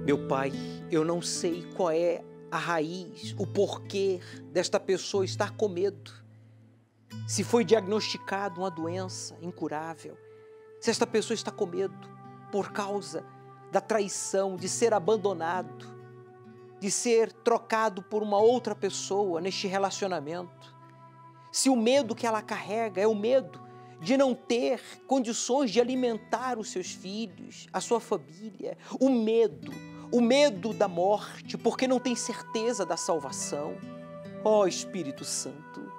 Meu Pai, eu não sei qual é a raiz, o porquê desta pessoa estar com medo. Se foi diagnosticado uma doença incurável, se esta pessoa está com medo por causa da traição, de ser abandonado, de ser trocado por uma outra pessoa neste relacionamento. Se o medo que ela carrega é o medo de não ter condições de alimentar os seus filhos, a sua família, o medo da morte, porque não tem certeza da salvação. Ó Espírito Santo,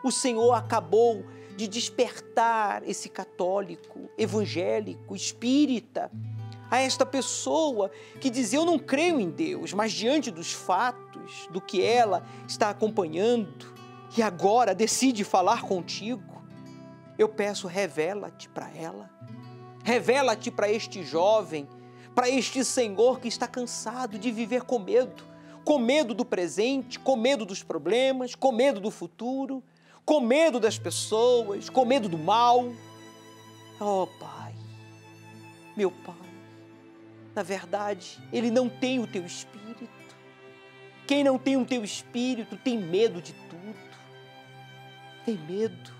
o Senhor acabou de despertar esse católico, evangélico, espírita, a esta pessoa que diz: eu não creio em Deus, mas diante dos fatos, do que ela está acompanhando, e agora decide falar contigo, eu peço, revela-te para ela, revela-te para este jovem, para este senhor que está cansado de viver com medo do presente, com medo dos problemas, com medo do futuro, com medo das pessoas, com medo do mal. Oh Pai, meu Pai, na verdade, ele não tem o teu Espírito. Quem não tem o teu Espírito tem medo de tudo. Tem medo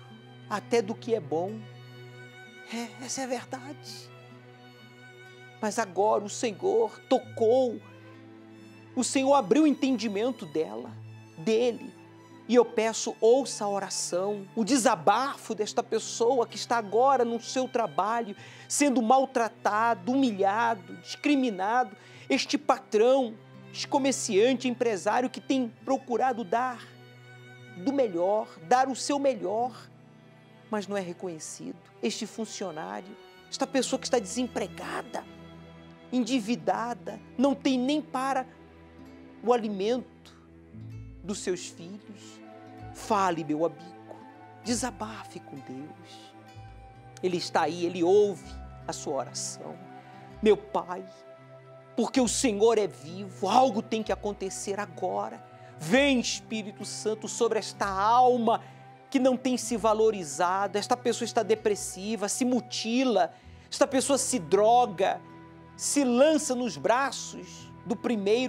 até do que é bom. Essa é a verdade. Mas agora o Senhor tocou, o Senhor abriu o entendimento dele. E eu peço, ouça a oração, o desabafo desta pessoa que está agora no seu trabalho, sendo maltratado, humilhado, discriminado. Este patrão, este comerciante, empresário que tem procurado dar do melhor, dar o seu melhor, mas não é reconhecido. Este funcionário, esta pessoa que está desempregada, endividada, não tem nem para o alimento dos seus filhos. Fale, meu amigo, desabafe com Deus. Ele está aí, Ele ouve a sua oração. Meu Pai, porque o Senhor é vivo, algo tem que acontecer agora. Vem, Espírito Santo, sobre esta alma que não tem se valorizado. Esta pessoa está depressiva, se mutila, esta pessoa se droga, se lança nos braços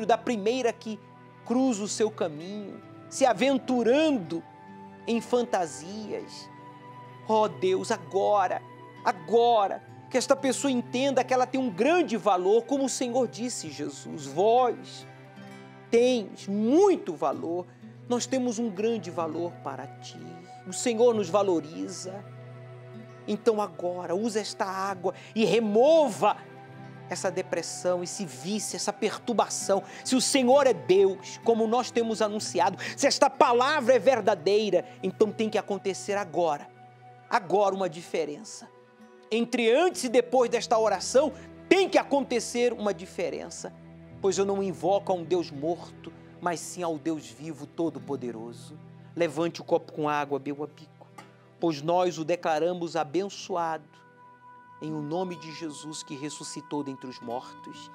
da primeira que cruza o seu caminho, se aventurando em fantasias. Ó Deus, agora, que esta pessoa entenda que ela tem um grande valor, como o Senhor disse, Jesus, vós tens muito valor, nós temos um grande valor para Ti, o Senhor nos valoriza. Então agora, usa esta água e remova essa depressão, esse vício, essa perturbação. Se o Senhor é Deus, como nós temos anunciado, se esta palavra é verdadeira, então tem que acontecer agora uma diferença. Entre antes e depois desta oração, tem que acontecer uma diferença, pois eu não invoco a um Deus morto, mas sim ao Deus vivo, todo-poderoso. Levante o copo com água, meu amigo, pois nós o declaramos abençoado, em o nome de Jesus que ressuscitou dentre os mortos.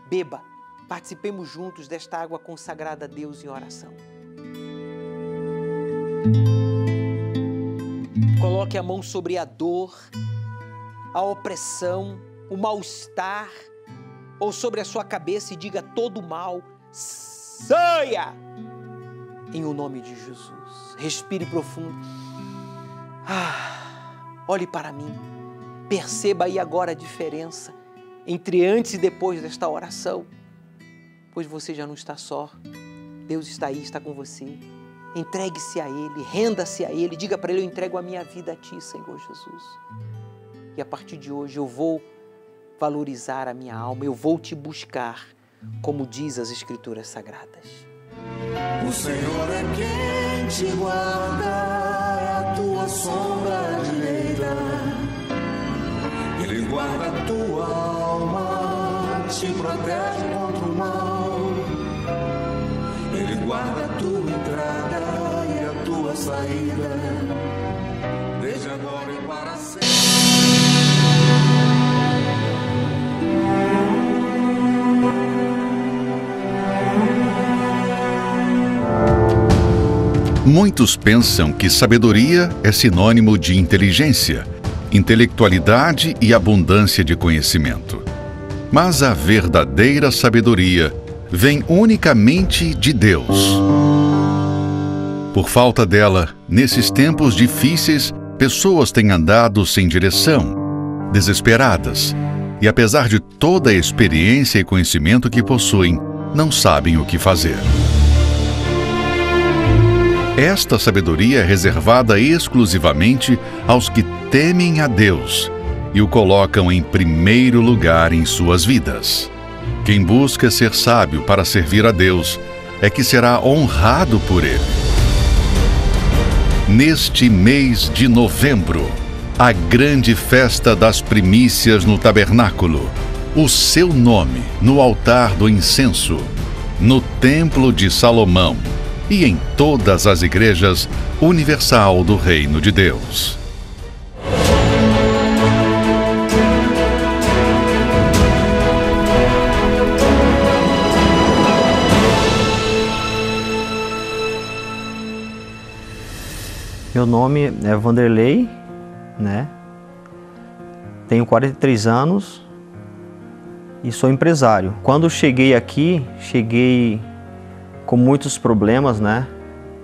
Beba, participemos juntos desta água consagrada a Deus em oração. Coloque a mão sobre a dor, a opressão, o mal-estar, ou sobre a sua cabeça e diga: todo mal, saia! Em o nome de Jesus. Respire profundo. Olhe para mim. Perceba aí agora a diferença entre antes e depois desta oração, pois você já não está só. Deus está aí, está com você. Entregue-se a Ele, renda-se a Ele, diga para Ele: eu entrego a minha vida a Ti, Senhor Jesus. E a partir de hoje eu vou valorizar a minha alma, eu vou Te buscar, como diz as Escrituras Sagradas. O Senhor é quem te guarda, é a tua sombra direita. Ele guarda a tua alma, te protege contra o mal. Ele guarda a tua entrada e a tua saída, desde agora e para sempre. Muitos pensam que sabedoria é sinônimo de inteligência, intelectualidade e abundância de conhecimento. Mas a verdadeira sabedoria vem unicamente de Deus. Por falta dela, nesses tempos difíceis, pessoas têm andado sem direção, desesperadas, e apesar de toda a experiência e conhecimento que possuem, não sabem o que fazer. Esta sabedoria é reservada exclusivamente aos que temem a Deus e o colocam em primeiro lugar em suas vidas. Quem busca ser sábio para servir a Deus é que será honrado por Ele. Neste mês de novembro, a grande festa das primícias no tabernáculo, o seu nome no altar do incenso, no Templo de Salomão e em todas as igrejas universal do Reino de Deus. Meu nome é Vanderlei, né? Tenho 43 anos e sou empresário. Quando cheguei aqui, cheguei com muitos problemas, né?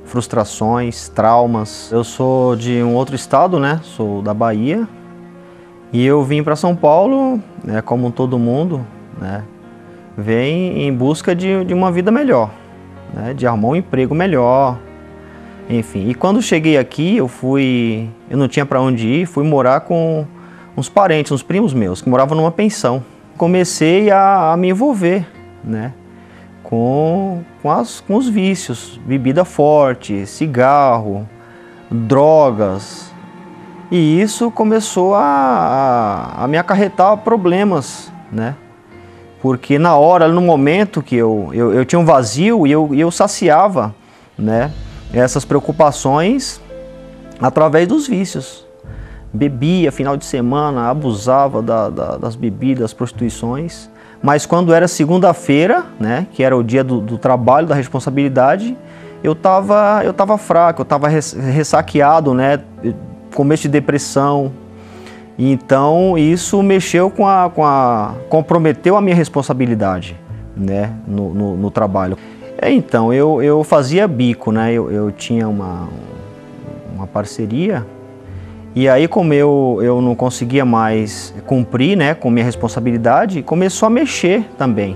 Frustrações, traumas. Eu sou de um outro estado, né? Sou da Bahia e eu vim para São Paulo, né? Como todo mundo, né? Vem em busca de uma vida melhor, né? De arrumar um emprego melhor. Enfim, e quando cheguei aqui, eu não tinha para onde ir, fui morar com uns parentes, uns primos meus, que moravam numa pensão. Comecei a me envolver, né, com os vícios, bebida forte, cigarro, drogas. E isso começou a me acarretar problemas, né, porque na hora, no momento que eu tinha um vazio e eu saciava, né, essas preocupações através dos vícios. Bebia final de semana, abusava das bebidas, das prostituições. Mas quando era segunda-feira, né, que era o dia do trabalho, da responsabilidade, eu tava fraco, eu estava ressaqueado, né, começo de depressão. Então isso mexeu comprometeu a minha responsabilidade, né, no trabalho. Então, eu fazia bico, né? Eu tinha uma parceria e aí como eu não conseguia mais cumprir, né, com minha responsabilidade, começou a mexer também,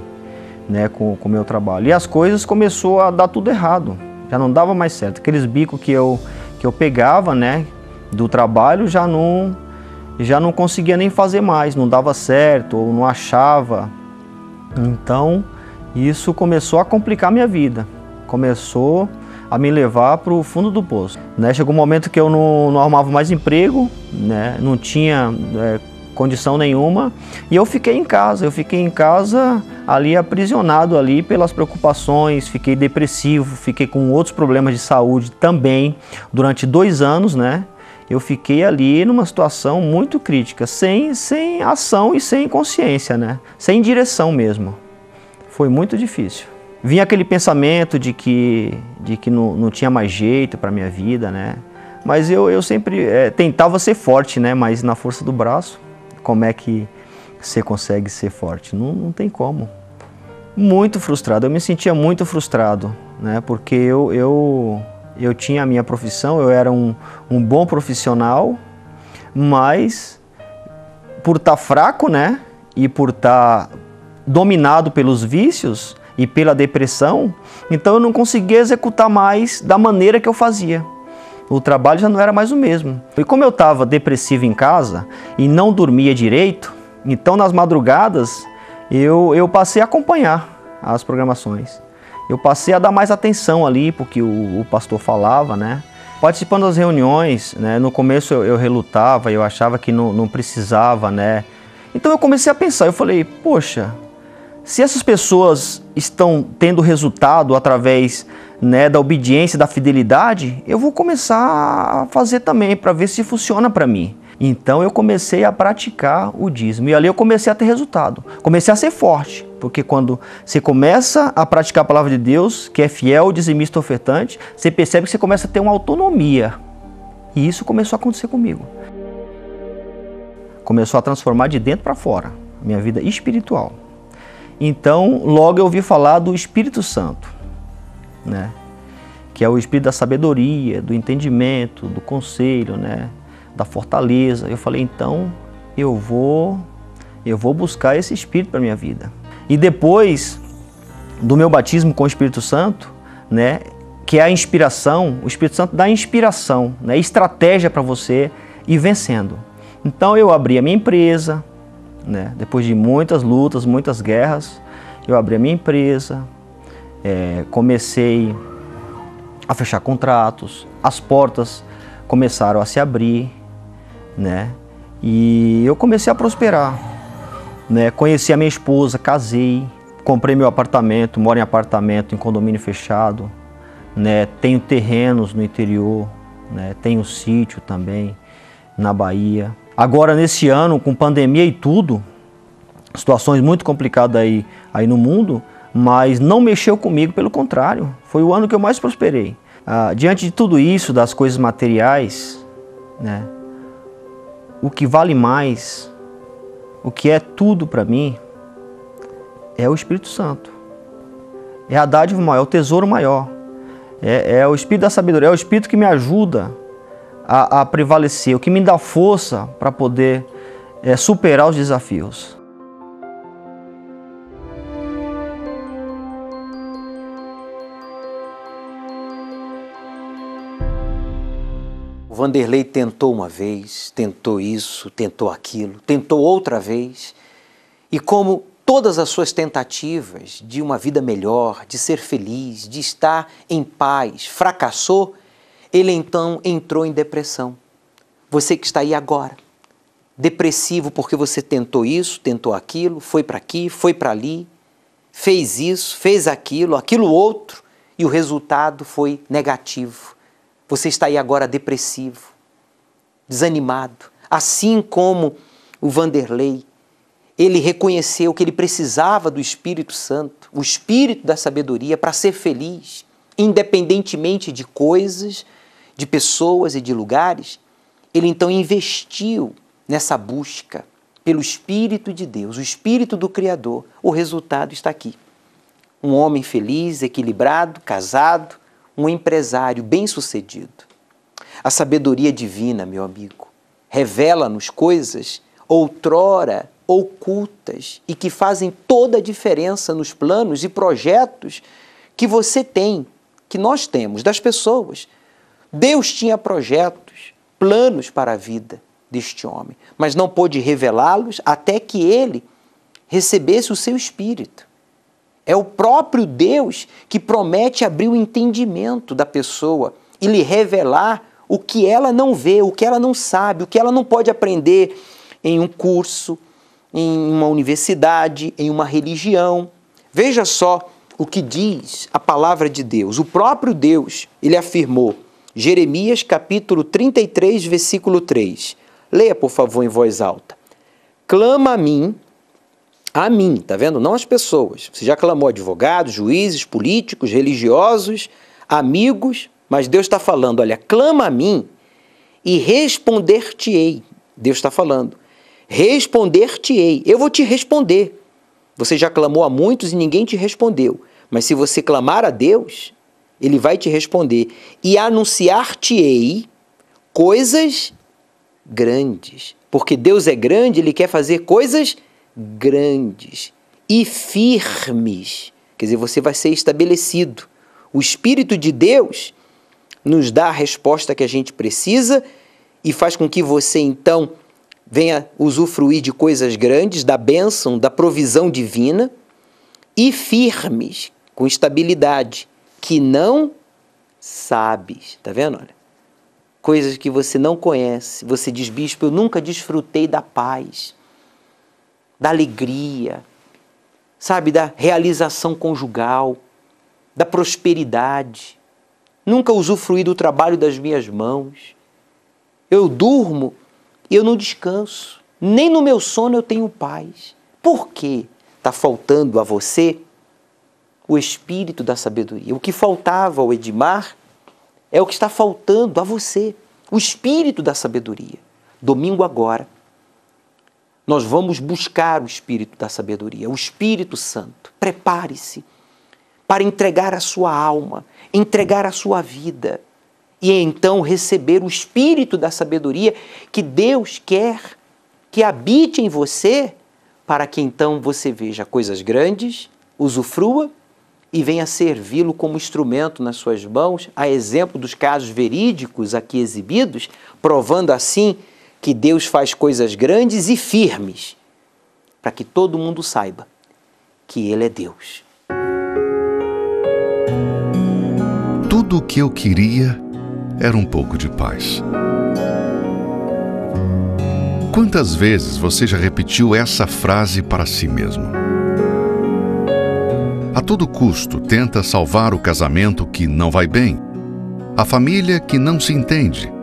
né, com o meu trabalho. E as coisas começou a dar tudo errado, já não dava mais certo. Aqueles bicos que eu pegava, né, do trabalho já não conseguia nem fazer mais, não dava certo ou não achava. Então isso começou a complicar minha vida, começou a me levar para o fundo do poço, né? Chegou um momento que eu não arrumava mais emprego, né? Não tinha condição nenhuma e eu fiquei em casa ali aprisionado ali pelas preocupações, fiquei depressivo, fiquei com outros problemas de saúde também durante 2 anos, né? Eu fiquei ali numa situação muito crítica, sem ação e sem consciência, né? Sem direção mesmo. Foi muito difícil. Vinha aquele pensamento de que não tinha mais jeito para a minha vida, né? Mas eu sempre tentava ser forte, né? Mas na força do braço, como é que você consegue ser forte? Não tem como. Muito frustrado, eu me sentia muito frustrado, né? Porque eu tinha a minha profissão, eu era um bom profissional, mas por estar fraco, né? E por estar dominado pelos vícios e pela depressão, então eu não conseguia executar mais da maneira que eu fazia. O trabalho já não era mais o mesmo. E como eu estava depressivo em casa e não dormia direito, então nas madrugadas eu passei a acompanhar as programações. Eu passei a dar mais atenção ali porque o pastor falava, né? Participando das reuniões, né? No começo eu relutava, eu achava que não precisava, né? Então eu comecei a pensar, eu falei, poxa, se essas pessoas estão tendo resultado através, né, da obediência, da fidelidade, eu vou começar a fazer também para ver se funciona para mim. Então eu comecei a praticar o dízimo e ali eu comecei a ter resultado. Comecei a ser forte, porque quando você começa a praticar a palavra de Deus, que é fiel, dizimista, ofertante, você percebe que você começa a ter uma autonomia. E isso começou a acontecer comigo. Começou a transformar de dentro para fora. minha vida espiritual. Então, logo eu ouvi falar do Espírito Santo, né? Que é o Espírito da sabedoria, do entendimento, do conselho, né? Da fortaleza. Eu falei, então, eu vou buscar esse Espírito para a minha vida. E depois do meu batismo com o Espírito Santo, né? Que é a inspiração, o Espírito Santo dá inspiração, né? Estratégia para você ir vencendo. Então, eu abri a minha empresa, né? Depois de muitas lutas, muitas guerras, eu abri a minha empresa, comecei a fechar contratos, as portas começaram a se abrir, né? E eu comecei a prosperar, né? Conheci a minha esposa, casei, comprei meu apartamento, moro em apartamento, em condomínio fechado, né? Tenho terrenos no interior, né? Tenho sítio também na Bahia. Agora, nesse ano, com pandemia e tudo, situações muito complicadas aí no mundo, mas não mexeu comigo, pelo contrário, foi o ano que eu mais prosperei. Diante de tudo isso, das coisas materiais, né, o que vale mais, o que é tudo para mim, é o Espírito Santo. É a dádiva maior, é o tesouro maior. É o Espírito da sabedoria, é o Espírito que me ajuda a prevalecer, o que me dá força para poder superar os desafios. O Vanderlei tentou uma vez, tentou isso, tentou aquilo, tentou outra vez. E como todas as suas tentativas de uma vida melhor, de ser feliz, de estar em paz, fracassou, ele então entrou em depressão. Você que está aí agora, depressivo porque você tentou isso, tentou aquilo, foi para aqui, foi para ali, fez isso, fez aquilo outro, e o resultado foi negativo. Você está aí agora depressivo, desanimado, assim como o Vanderlei. Ele reconheceu que ele precisava do Espírito Santo, o Espírito da sabedoria, para ser feliz, independentemente de coisas, de pessoas e de lugares. Ele então investiu nessa busca pelo Espírito de Deus, o Espírito do Criador. O resultado está aqui. Um homem feliz, equilibrado, casado, um empresário bem-sucedido. A sabedoria divina, meu amigo, revela-nos coisas outrora ocultas e que fazem toda a diferença nos planos e projetos que você tem, que nós temos, das pessoas. Deus tinha projetos, planos para a vida deste homem, mas não pôde revelá-los até que ele recebesse o seu Espírito. É o próprio Deus que promete abrir o entendimento da pessoa e lhe revelar o que ela não vê, o que ela não sabe, o que ela não pode aprender em um curso, em uma universidade, em uma religião. Veja só o que diz a palavra de Deus. O próprio Deus, ele afirmou, Jeremias capítulo 33, versículo 3. Leia, por favor, em voz alta. Clama a mim, tá vendo? Não as pessoas. Você já clamou advogados, juízes, políticos, religiosos, amigos, mas Deus está falando, olha, clama a mim e responder-te-ei. Deus está falando, responder-te-ei. Eu vou te responder. Você já clamou a muitos e ninguém te respondeu. Mas se você clamar a Deus, Ele vai te responder. E anunciar-te-ei coisas grandes. Porque Deus é grande, Ele quer fazer coisas grandes e firmes. Quer dizer, você vai ser estabelecido. O Espírito de Deus nos dá a resposta que a gente precisa e faz com que você, então, venha usufruir de coisas grandes, da bênção, da provisão divina, e firmes, com estabilidade, que não sabes. Tá vendo? Olha, coisas que você não conhece. Você diz, bispo, eu nunca desfrutei da paz, da alegria, sabe, da realização conjugal, da prosperidade. Nunca usufruí do trabalho das minhas mãos. Eu durmo e eu não descanso. Nem no meu sono eu tenho paz. Por quê? Está faltando a você o Espírito da sabedoria. O que faltava ao Edmar é o que está faltando a você. O Espírito da sabedoria. Domingo agora, nós vamos buscar o Espírito da sabedoria, o Espírito Santo. Prepare-se para entregar a sua alma, entregar a sua vida e então receber o Espírito da sabedoria que Deus quer que habite em você, para que então você veja coisas grandes, usufrua e venha servi-lo como instrumento nas suas mãos, a exemplo dos casos verídicos aqui exibidos, provando assim que Deus faz coisas grandes e firmes, para que todo mundo saiba que Ele é Deus. Tudo o que eu queria era um pouco de paz. Quantas vezes você já repetiu essa frase para si mesmo? A todo custo tenta salvar o casamento que não vai bem, a família que não se entende,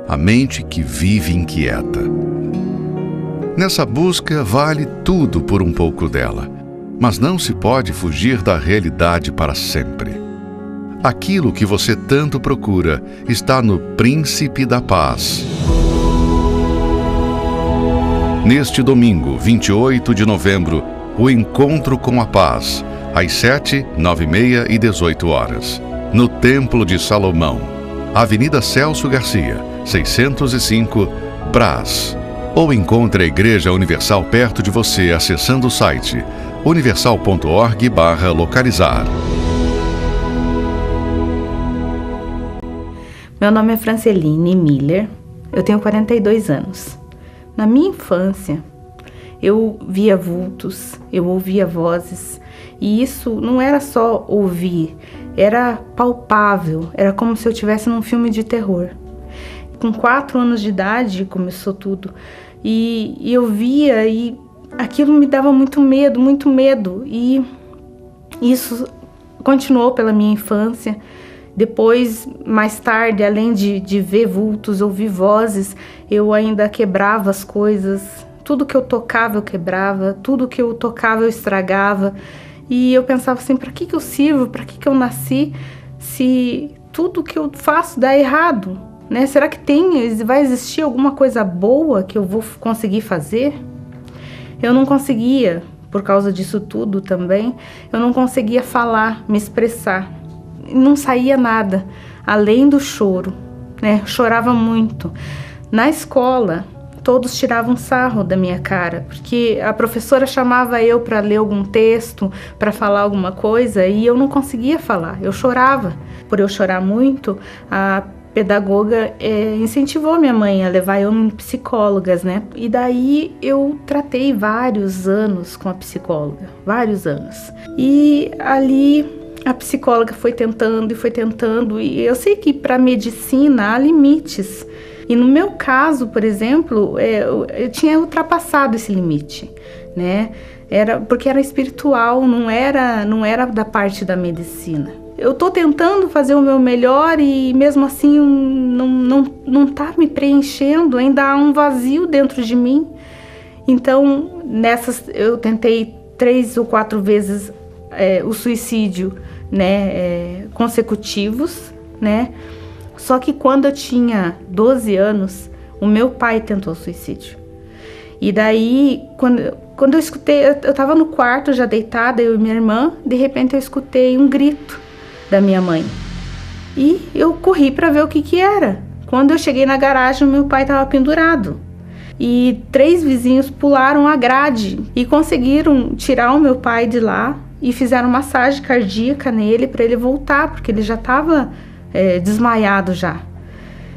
a mente que vive inquieta. Nessa busca vale tudo por um pouco dela, mas não se pode fugir da realidade para sempre. Aquilo que você tanto procura está no Príncipe da Paz. Neste domingo, 28 de novembro, o Encontro com a Paz, às 7, 9h30 e 18 horas, no Templo de Salomão, Avenida Celso Garcia, 605, Brás. Ou encontre a Igreja Universal perto de você acessando o site universal.org/localizar. Meu nome é Franceline Miller, eu tenho 42 anos. Na minha infância, eu via vultos, eu ouvia vozes, e isso não era só ouvir, era palpável, era como se eu estivesse num filme de terror. Com 4 anos de idade começou tudo, e eu via e aquilo me dava muito medo, e isso continuou pela minha infância. Depois, mais tarde, além de ver vultos, ouvir vozes, eu ainda quebrava as coisas. Tudo que eu tocava eu quebrava, tudo que eu tocava eu estragava. E eu pensava assim, para que eu sirvo? Para que eu nasci se tudo que eu faço dá errado? Né? Será que vai existir alguma coisa boa que eu vou conseguir fazer? Eu não conseguia, por causa disso tudo também, eu não conseguia falar, me expressar. Não saía nada, além do choro, né? Chorava muito. Na escola, todos tiravam sarro da minha cara, porque a professora chamava eu para ler algum texto, para falar alguma coisa, e eu não conseguia falar, eu chorava. Por eu chorar muito, a pedagoga incentivou minha mãe a levar eu em psicólogas, né? E daí eu tratei vários anos com a psicóloga, vários anos. E ali a psicóloga foi tentando, e eu sei que para a medicina há limites. E no meu caso, por exemplo, eu tinha ultrapassado esse limite, né? Porque era espiritual, não era da parte da medicina. Eu tô tentando fazer o meu melhor e mesmo assim não tá me preenchendo, ainda há um vazio dentro de mim. Então, eu tentei 3 ou 4 vezes o suicídio, né, consecutivos, né? Só que quando eu tinha 12 anos, o meu pai tentou suicídio. E daí, quando eu escutei, eu tava no quarto já deitada, eu e minha irmã, de repente eu escutei um grito da minha mãe. E eu corri para ver o que era. Quando eu cheguei na garagem, o meu pai estava pendurado. E 3 vizinhos pularam a grade e conseguiram tirar o meu pai de lá e fizeram massagem cardíaca nele para ele voltar, porque ele já estava desmaiado já.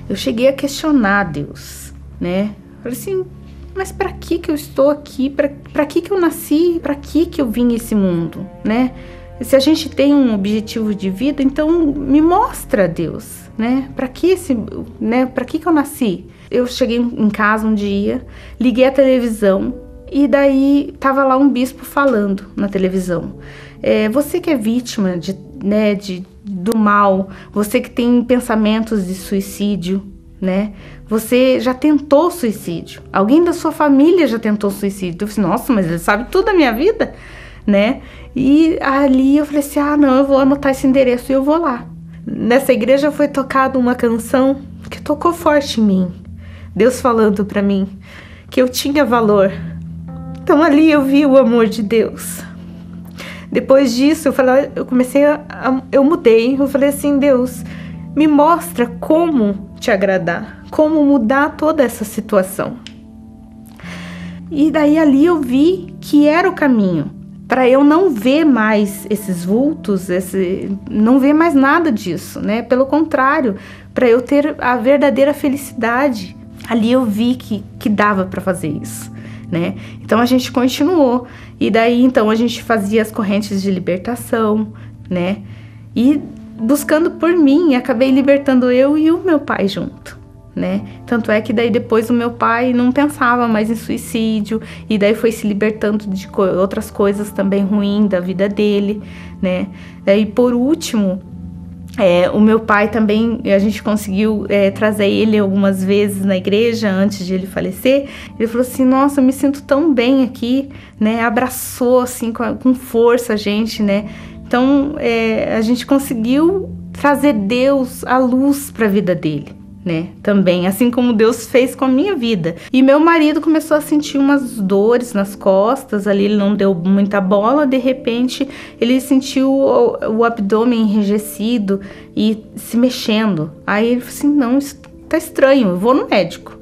Eu cheguei a questionar Deus, né? Falei assim, mas para que eu estou aqui? Para que eu nasci? Para que eu vim nesse mundo, né? Se a gente tem um objetivo de vida, então me mostra, Deus, né? Para que eu nasci? Eu cheguei em casa um dia, liguei a televisão e daí tava lá um bispo falando na televisão. Você que é vítima do mal, você que tem pensamentos de suicídio, né? Você já tentou suicídio. Alguém da sua família já tentou suicídio. Eu falei, nossa, mas ele sabe tudo da minha vida, né? E ali eu falei assim, não, eu vou anotar esse endereço e eu vou lá. Nessa igreja foi tocada uma canção que tocou forte em mim. Deus falando pra mim que eu tinha valor, Então ali eu vi o amor de Deus. Depois disso, eu mudei. Eu falei assim, Deus, me mostra como te agradar, como mudar toda essa situação. E daí ali eu vi que era o caminho, para eu não ver mais esses vultos, não ver mais nada disso, né? Pelo contrário, para eu ter a verdadeira felicidade. Ali eu vi que dava para fazer isso, né? Então a gente continuou. E daí então a gente fazia as correntes de libertação, né? E buscando por mim, acabei libertando eu e o meu pai junto, né? Tanto é que daí depois o meu pai não pensava mais em suicídio, e daí foi se libertando de outras coisas também ruins da vida dele, né? E por último, o meu pai também, a gente conseguiu trazer ele algumas vezes na igreja antes de ele falecer. Ele falou assim, nossa, eu me sinto tão bem aqui, né? Abraçou assim com força a gente, né? Então a gente conseguiu trazer Deus, a luz para a vida dele, né? Também, assim como Deus fez com a minha vida. E meu marido começou a sentir umas dores nas costas, ali ele não deu muita bola, de repente ele sentiu o abdômen enrijecido e se mexendo. Aí ele falou assim, não, isso tá estranho, eu vou no médico.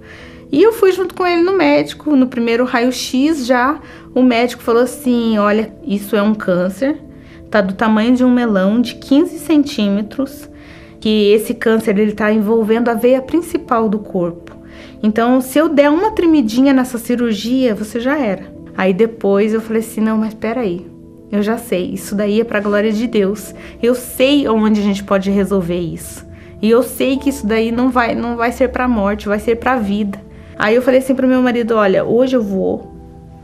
E eu fui junto com ele no médico. No primeiro raio-x já, o médico falou assim, olha, isso é um câncer, tá do tamanho de um melão, de 15 centímetros, que esse câncer ele tá envolvendo a veia principal do corpo. Então, se eu der uma tremidinha nessa cirurgia, você já era. Aí depois eu falei assim, não, mas peraí, eu já sei, isso daí é pra glória de Deus. Eu sei onde a gente pode resolver isso. E eu sei que isso daí não vai ser pra morte, vai ser pra vida. Aí eu falei assim pro meu marido, olha, hoje eu vou.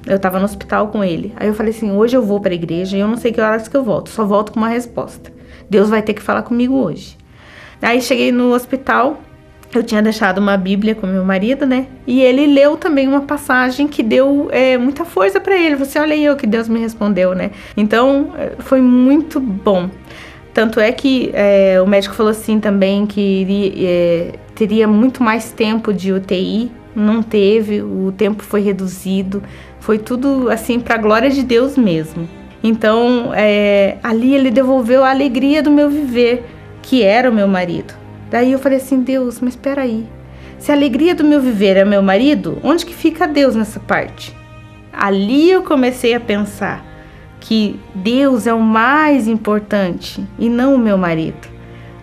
Eu tava no hospital com ele. Aí eu falei assim, hoje eu vou pra igreja e eu não sei que horas que eu volto, só volto com uma resposta. Deus vai ter que falar comigo hoje. Aí cheguei no hospital, eu tinha deixado uma Bíblia com meu marido, né? E ele leu também uma passagem que deu muita força pra ele. Você olha aí o que Deus me respondeu, né? Então, foi muito bom. Tanto é que o médico falou assim também que teria muito mais tempo de UTI. Não teve, o tempo foi reduzido. Foi tudo assim pra glória de Deus mesmo. Então, ali ele devolveu a alegria do meu viver, que era o meu marido. Daí eu falei assim, Deus, mas espera aí. Se a alegria do meu viver é meu marido, onde que fica Deus nessa parte? Ali eu comecei a pensar que Deus é o mais importante e não o meu marido,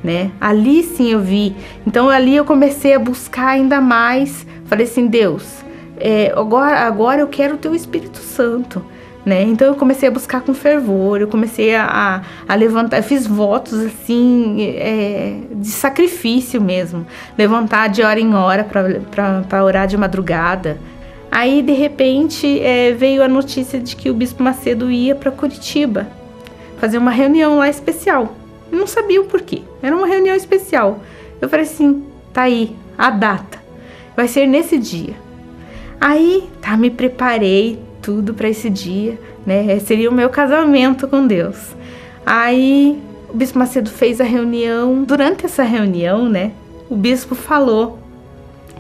né? Ali sim eu vi. Então ali eu comecei a buscar ainda mais. Falei assim, Deus, agora eu quero o teu Espírito Santo, né? Então eu comecei a buscar com fervor, eu comecei a levantar, eu fiz votos assim, de sacrifício mesmo, levantar de hora em hora para orar de madrugada. Aí de repente veio a notícia de que o Bispo Macedo ia para Curitiba fazer uma reunião lá especial. Eu não sabia o porquê, era uma reunião especial. Eu falei assim, tá aí a data, vai ser nesse dia. Aí me preparei tudo para esse dia, né? Seria o meu casamento com Deus. Aí o Bispo Macedo fez a reunião. Durante essa reunião, né, o bispo falou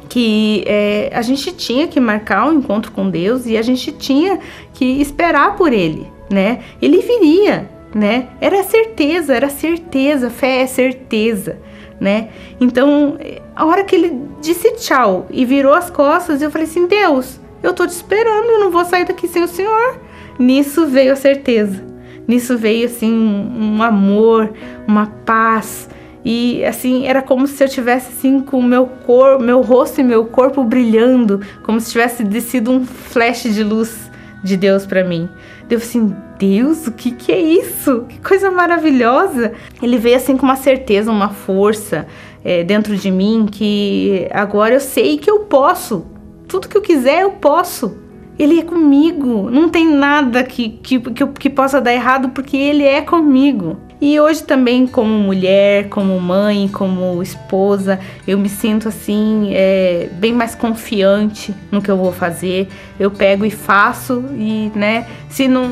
que a gente tinha que marcar um encontro com Deus e a gente tinha que esperar por ele, né? Ele viria, né? Era certeza, fé é certeza, né? Então, a hora que ele disse tchau e virou as costas, eu falei assim, Deus, eu tô te esperando, eu não vou sair daqui sem o Senhor. Nisso veio a certeza. Nisso veio, assim, um amor, uma paz. E, assim, era como se eu tivesse, assim, com o meu rosto e meu corpo brilhando, como se tivesse descido um flash de luz de Deus pra mim. Eu falei assim, Deus, o que é isso? Que coisa maravilhosa. Ele veio, assim, com uma certeza, uma força dentro de mim, que agora eu sei que eu posso. Tudo que eu quiser, eu posso. Ele é comigo. Não tem nada que possa dar errado, porque Ele é comigo. E hoje também, como mulher, como mãe, como esposa, eu me sinto assim, bem mais confiante no que eu vou fazer. Eu pego e faço e, né, se não...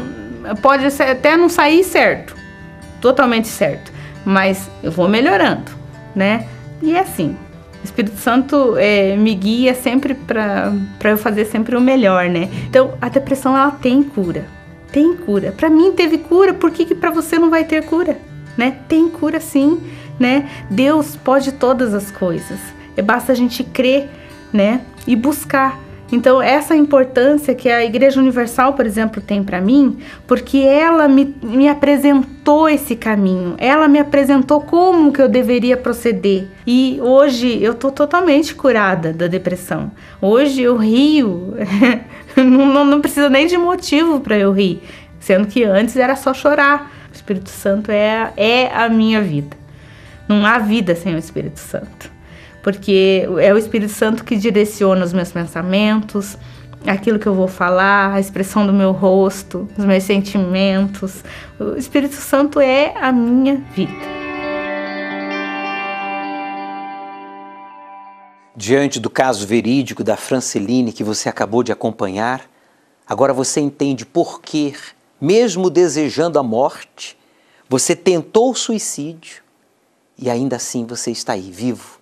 Pode até não sair certo, totalmente certo, mas eu vou melhorando, né? E é assim. O Espírito Santo me guia sempre para eu fazer sempre o melhor, né? Então, a depressão, ela tem cura. Tem cura. Para mim teve cura, por que para você não vai ter cura? Né? Tem cura sim, né? Deus pode todas as coisas. Basta a gente crer, né? E buscar. Então, essa importância que a Igreja Universal, por exemplo, tem para mim, porque ela me apresentou esse caminho, ela me apresentou como que eu deveria proceder. E hoje eu tô totalmente curada da depressão. Hoje eu rio, não precisa nem de motivo para eu rir, sendo que antes era só chorar. O Espírito Santo é a minha vida. Não há vida sem o Espírito Santo. Porque é o Espírito Santo que direciona os meus pensamentos, aquilo que eu vou falar, a expressão do meu rosto, os meus sentimentos. O Espírito Santo é a minha vida. Diante do caso verídico da Franceline que você acabou de acompanhar, agora você entende por que, mesmo desejando a morte, você tentou o suicídio e ainda assim você está aí, vivo.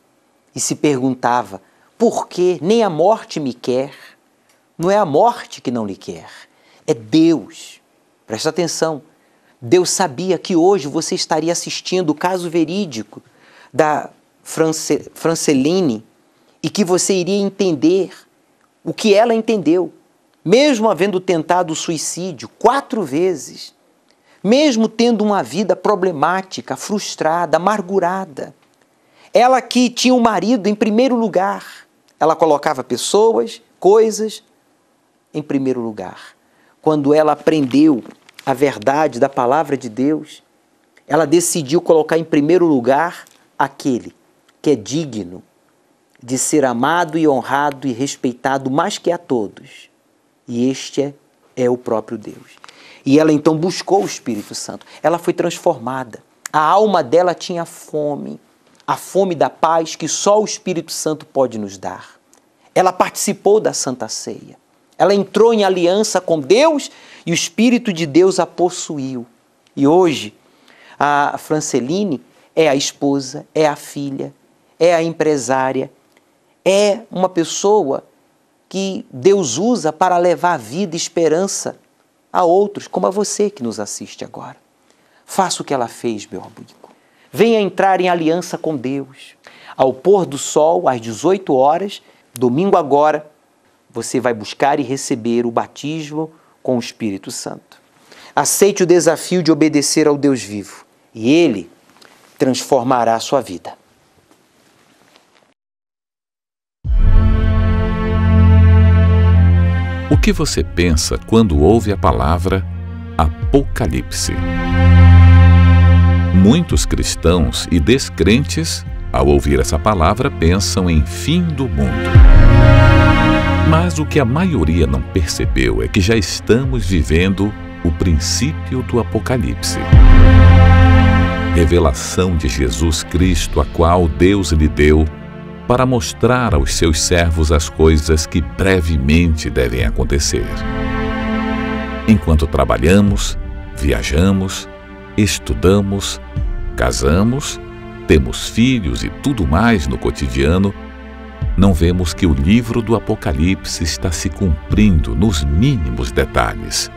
E se perguntava, por que nem a morte me quer? Não é a morte que não lhe quer, é Deus. Presta atenção, Deus sabia que hoje você estaria assistindo o caso verídico da Franceline e que você iria entender o que ela entendeu, mesmo havendo tentado o suicídio 4 vezes, mesmo tendo uma vida problemática, frustrada, amargurada. Ela que tinha o marido em primeiro lugar, ela colocava pessoas, coisas em primeiro lugar. Quando ela aprendeu a verdade da palavra de Deus, ela decidiu colocar em primeiro lugar aquele que é digno de ser amado e honrado e respeitado mais que a todos. E este é o próprio Deus. E ela então buscou o Espírito Santo. Ela foi transformada. A alma dela tinha fome. A fome da paz que só o Espírito Santo pode nos dar. Ela participou da Santa Ceia. Ela entrou em aliança com Deus e o Espírito de Deus a possuiu. E hoje, a Franceline é a esposa, é a filha, é a empresária, é uma pessoa que Deus usa para levar vida e esperança a outros, como a você que nos assiste agora. Faça o que ela fez, meu amigo. Venha entrar em aliança com Deus. Ao pôr do sol, às 18 horas, domingo agora, você vai buscar e receber o batismo com o Espírito Santo. Aceite o desafio de obedecer ao Deus vivo e Ele transformará a sua vida. O que você pensa quando ouve a palavra Apocalipse? Muitos cristãos e descrentes, ao ouvir essa palavra, pensam em fim do mundo. Mas o que a maioria não percebeu é que já estamos vivendo o princípio do Apocalipse. Revelação de Jesus Cristo, a qual Deus lhe deu para mostrar aos seus servos as coisas que brevemente devem acontecer. Enquanto trabalhamos, viajamos, estudamos, casamos, temos filhos e tudo mais no cotidiano, não vemos que o livro do Apocalipse está se cumprindo nos mínimos detalhes,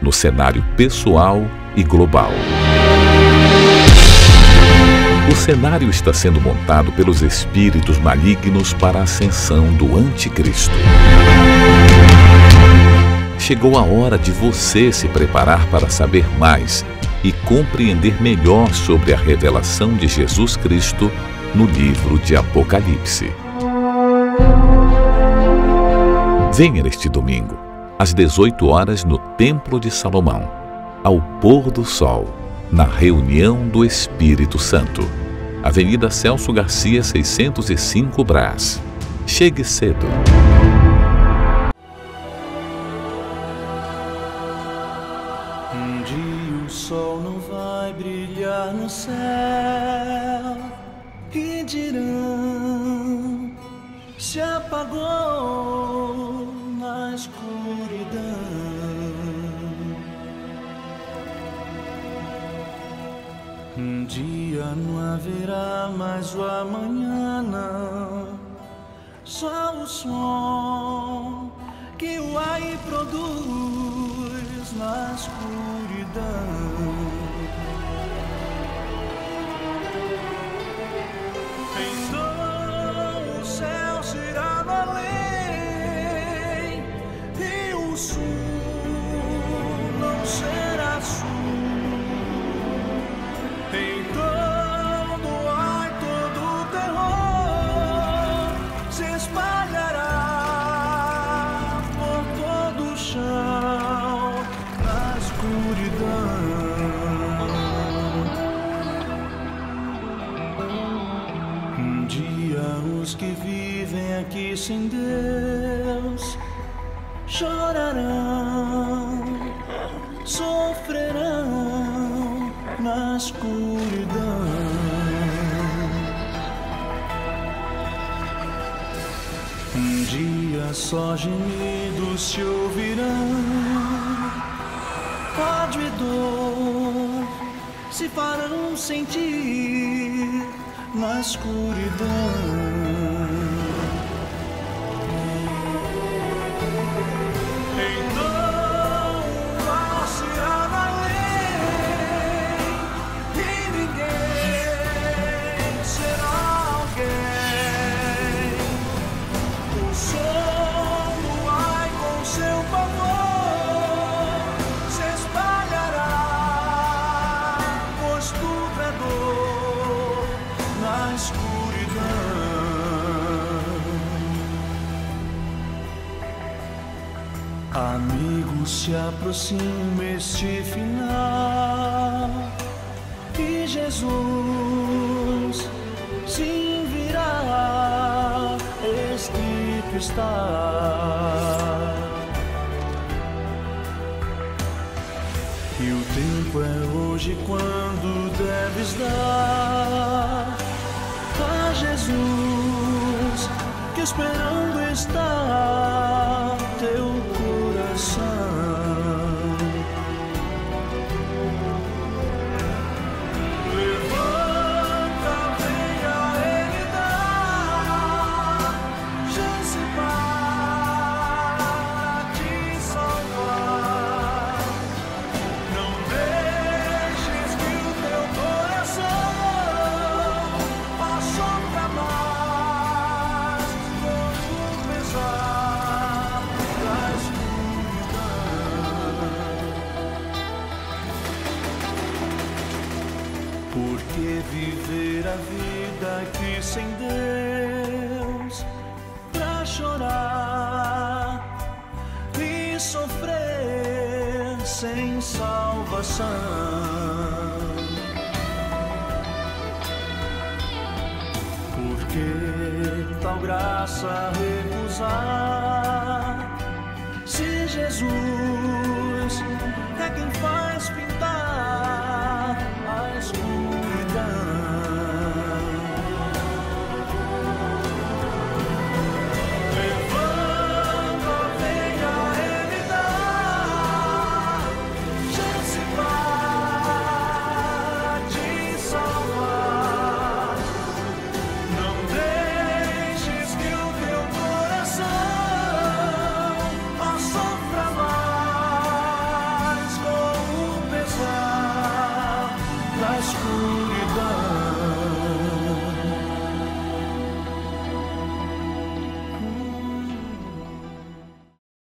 no cenário pessoal e global. O cenário está sendo montado pelos espíritos malignos para a ascensão do Anticristo. Chegou a hora de você se preparar para saber mais e compreender melhor sobre a revelação de Jesus Cristo no livro de Apocalipse. Venha neste domingo, às 18 horas, no Templo de Salomão, ao pôr do sol, na reunião do Espírito Santo. Avenida Celso Garcia, 605 Brás. Chegue cedo. Um dia o sol não vai brilhar no céu, que dirão, se apagou na escuridão. Um dia não haverá mais o amanhã, não. só o som que o ar produz na escuridão. Então o céu será no além e o sul não será sul. Então no ar todo o terror se espalhará por todo o chão na escuridão. Um dia os que vivem aqui sem Deus chorarão, sofrerão na escuridão. Um dia só gemidos se ouvirão, ódio e dor se farão sentir na escuridão. Amigo, se aproxima este final e Jesus sim virá, escrito está. E o tempo é hoje quando deves dar a Jesus, que esperando está teu coração. Levanta, venha Ele dar chance para te salvar. Não deixes que o teu coração passou pra mais todo o pesar da escuridão. Porque viver a vida aqui sem Deus, pra chorar e sofrer sem salvação. Porque tal graça recusar